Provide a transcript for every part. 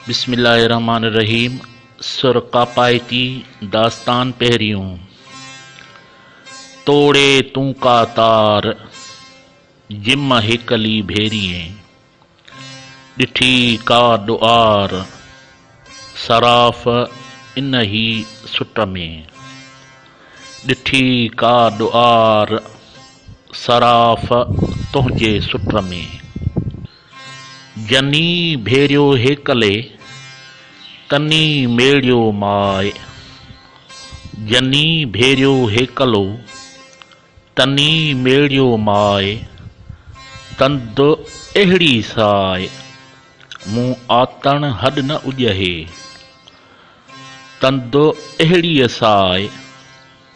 बिस्मिल्लाहिर्रहमानिर्रहीम। सुर कापायती दास्तान पहरियों। तोड़े तू का तार जिम हिकली भेरिए, डिठी का दुआर सराफ इन ही सुट में। डिठी का दुआर सराफ तुझे सुट में। जनी भेरियो हेकले तनी मेड़ियो माए। जनी भेरियो हेकलो तनी मेड़ियो माए। तंद अहिड़ी साए मूं आतण हड न उजहे। तंद अहिड़ी साए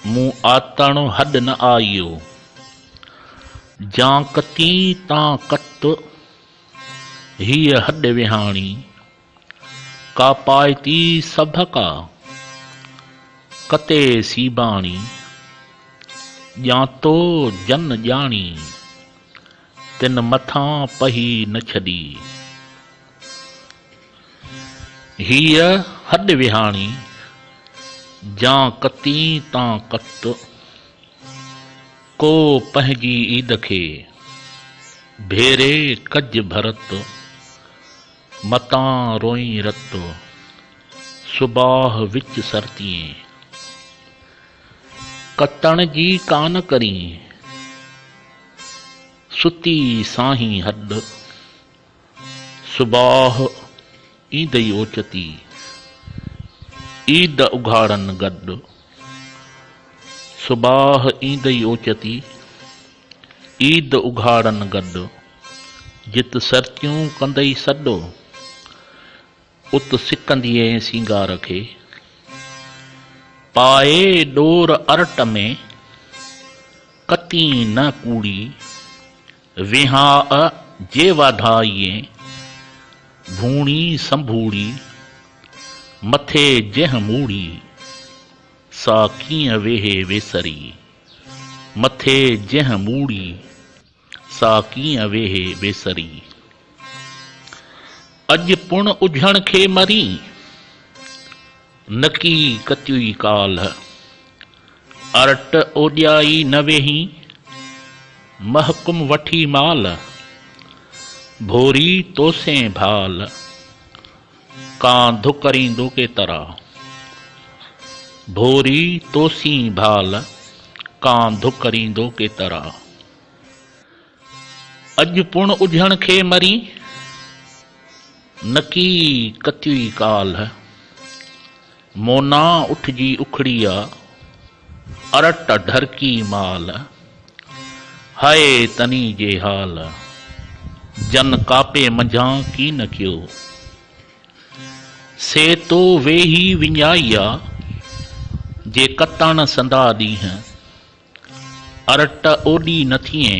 मूं आतण हड न आयो। जां कती तां कत हीअ हड विहाणी। कापायती सभका कते सीबाणी। या तो जन जानी तिन मथां पही न छॾी। हीअ हड विहाणी जां कती तां कत। को पंहिंजी ईद खे भेरे कज भरत। मतां रोई रत सुबाह विच सरतिए। कतण जी कान करी सुती साही हड। सुबाह ईंदई ओचती ईद उघाड़न गड। सुबाह ईंदई ओचती ईद उघाड़न गड। जित सरतियूं कंदई सॾो उत सिकंदीअ सिंगार खे। पाए डोर अरट में कती न कूड़ी। विहा जे वाधाईए भूणी संभूड़ी। मथे जंहिं मूड़ी सा कीअं वेहे वेसरी। मथे जंहिं मूड़ी सा कीअं वेहे वेसरी। अज पुण उझण खे मरी नकी कत्युई काल। अरट ओॾियाई न वेही महकुम वठी माल। भोरी तोसे भाल कां धुकरींदो के तरह। भोरी तोसी भाल कां धुकरींदो के तरह। अज पुण उझण खे मरी नकी कत्युई काल। मोना उठजी उखड़िया अरट ढरकी माल। हाय तनी जे हाल जन कापे मंझां की न कियो। से तो वेही विञाइया जे कतण संदा ॾींहं। अरट ओॾी न थिए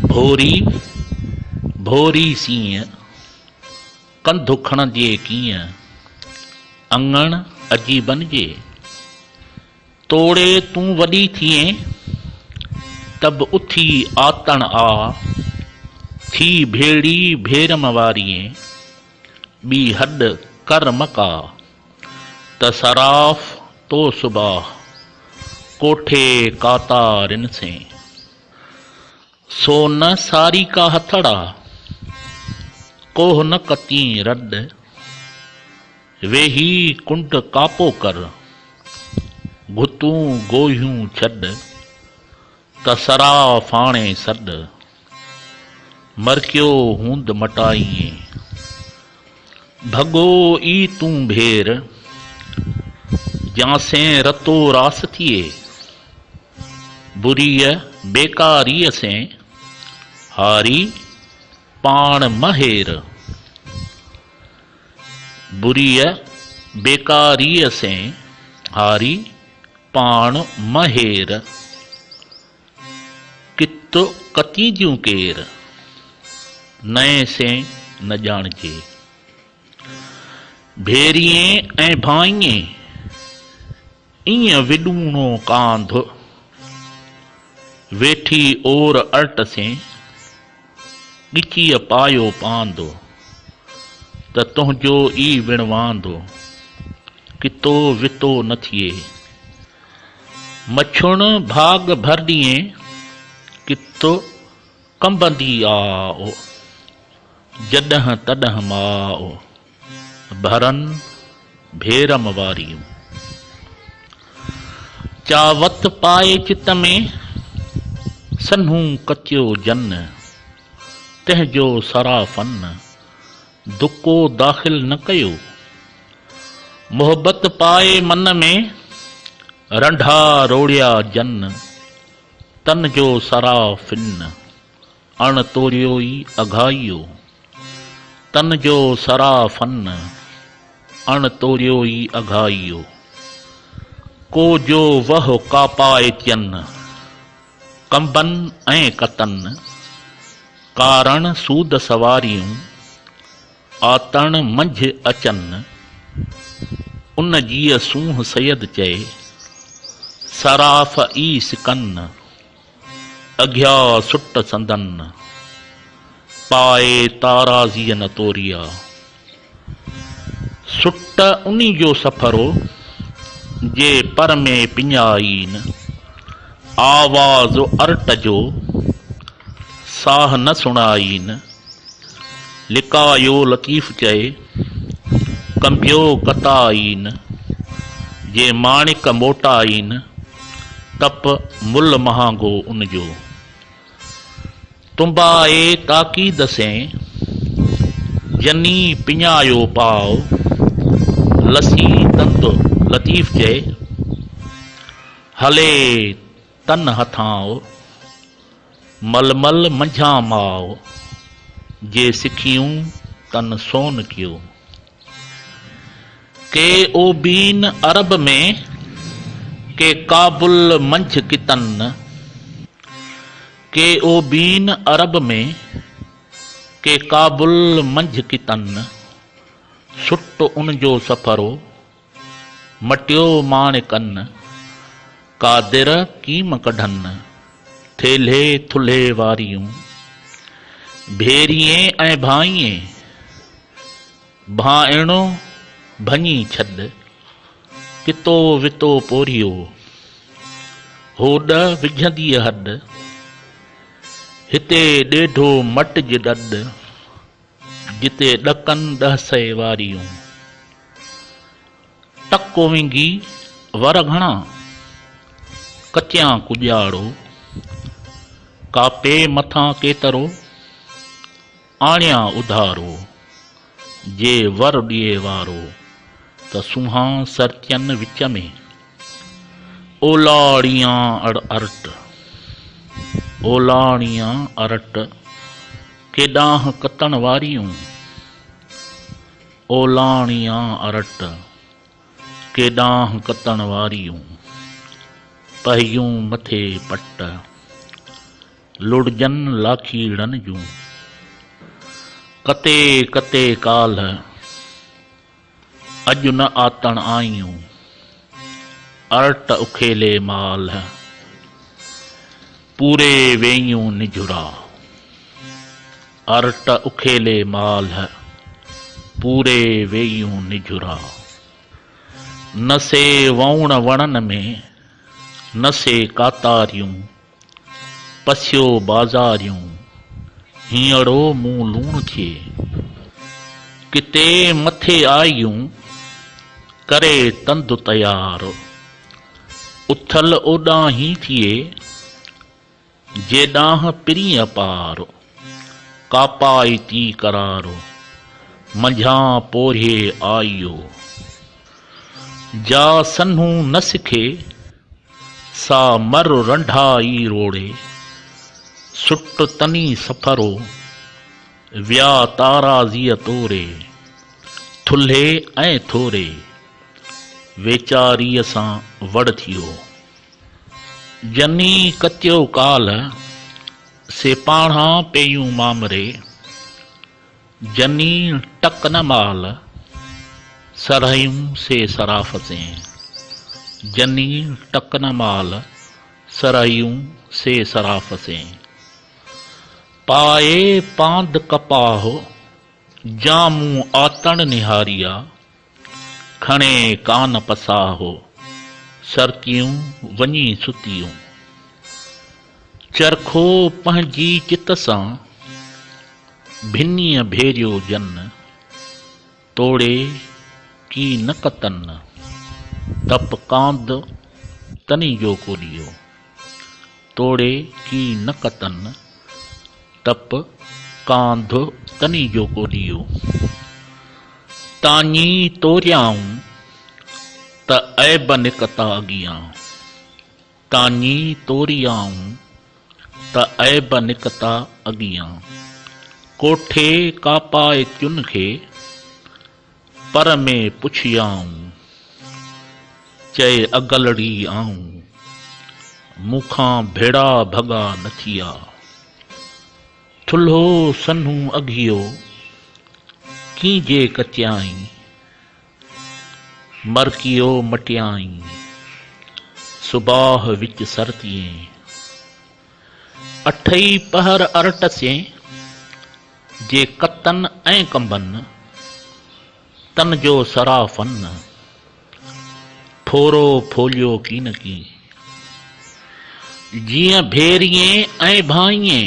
भोरी भोरी सीअं। कंधु खणजे कीअं अंगण अजी बनजे। तोड़े तूं वॾी थिए तब उथी आतण आ। थी भेड़ी भेरम वारिए ॿी हड कर मका। त सराफ तो सुबाह कोठे कातारिन से। सो न सारी का हथड़ा कोह न कती रड। वेही कुंड कापो कर घुतूं गोहियूं छॾ। त सराफ आणे सॾ मरकियो हूंद मटाईए। भगो ई तूं भेर जांसे रतो रास थिए। बुरीअ बेकारीअ से हारी पाण महेर। बुरीअ बेकारीअ से हारी पाण महेर। कित कती जूं केर नए से न ॼाणजे। भेरिए ऐं भाईए ईअं विॾूणो कांध। वेठी ओर अरट से ॻिचीअ पायो पांदो। त तुंहिंजो ई विणवांदो कितो वितो न थिए। मछुण भाग भर ॾिए कितो कंबंदी आओ जॾहिं तॾहिं माओ भरन भेरम वारियूं। चावत पाए चित में सन्हू कचियो जन तंहिंजो सराफन दुको दाख़िल न कयो। मोहब्बत पाए मन में रंढा रोड़िया जन तन जो सराफिन अण तोड़ियो ई अघाइयो। तन जो सराफन अण तोड़ियो ई अघाइयो। को जो वह कापाए थियन कंबन ऐं कतन कारण सूद सवारियूं आतण मंझ अचन। उन जीअ सूंह सैयद चए सराफ ई सिकन अघिया सुट संदन पाए ताराज़ीअ न तोरिया। सुट उन्ही जो सफ़रो जे पर में पिञाईन आवाज़ अरट जो साह न सुणाईन। लिकायो लतीफ़ चए कंबियो कताईन जे माणिक मोटाईन तप मुल महांगो उनजो। तुम्बाए ताकीद से जनी पिञायो पाओ लसी तंदो। लतीफ़ चए हले तन हथाओ मलमल मंझा माओ जे सिखियूं तन सोन कियो। के ओबीन अरब में के काबुल मंझ कितन। के ओबीन अरब में के काबुल मंझ कितन सुट उन जो सफ़रो मटियो माणिकन कादिर कीम कढन थेले थुल्हे वारियूं। भेरिए ऐं भाइए भाइणो भञी छॾ कितो वितो पोरियो होॾ विझंदी हॾ हिते ॾेढो मट जे ॾॾ जिते ॾकन 10 वारियूं। टको विंगी वर घणा कचियां कुॼाड़ो कापे मथां केतरो आणिया उधारो जे वर ॾिए वारो त सुहा सरचन विच में ओलाड़ियां अरट। ओलाणियां अरट केॾांह कतण वारियूं। ओलाणियां अरट केॾांह कतण वारियूं। पहियूं मथे पट लुड़जन लाखीड़न जूं। कते कते काल अॼु न आतण आयूं अरट उखेले माल पूरे वेयूं निझुरा। अरट उखेले माल पूरे वेयूं निझुरा। न से वौण वणन में न से कातारियूं पसियो बाज़ारियूं हींअड़ो मूं लूण थिए। किते मथे आयूं करे तंदु तयार उथल ओॾांहीं थिए जेॾांह पिरीअ पार कापाई थी करारो मंझां पोरिए आइयो। जा सन्हू न सिखे सा मर रंढाई रोड़े सुट तनी सफ़रो विया ताराज़ीअ तोरे थुल्हे ऐं थोरे वेचारीअ सां वड़ थियो। जनी कतियो काल से पाणा पेयूं मामरे जनी टक न माल सरहयूं से सराफ से। जनी टक न माल सरहयूं से सराफ से। पाए पांद कपाहो जामू आतण निहारिया खणे कान पसाहो सरकियूं वञी सुतियूं चरखो पंहिंजी चित सां भिन्नीअ भेरियो जन तोड़े की न कतन तप कांध तनी जो कोलियो तोड़े की न कतन तप कांध तनी जो कोलियो तानी तोरियाऊं त ऐब निकता अगियां तानी तोरियाऊं त ऐब निकता अगियां कोठे कापाए चुन खे पर में पुछियाऊं चए अगलड़ी आऊं मूंखां भेड़ा भगा न थिया थुल्हो सन्हू अघियो कीजे कचियाई मरकियो मटियाई सुबाह विच सरतिए अठई पहर अरटसें जे कतन ऐं कंबन तन जो सराफन फोरो फोलियो की न की जीअं भेरिए ऐं भाइए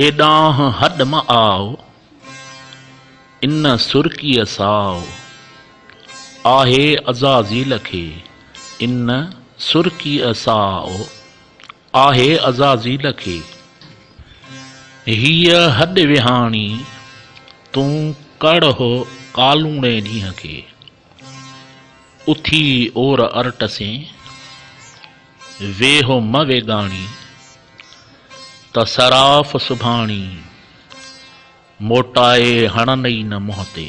एॾांह हॾ मां आओ इन सुरकीअ साओ आहे अज़ाज़ील खे इन सुरकीअ साओ आहे अज़ाज़ील खे हीअ हॾ विहाणी तूं कड़ हो कालूणे ॾींहं खे उथी ओर अरटसें वेहो म वेगाणी त सराफ़ सुभाणी मोटाए हणनई न मुंहं ते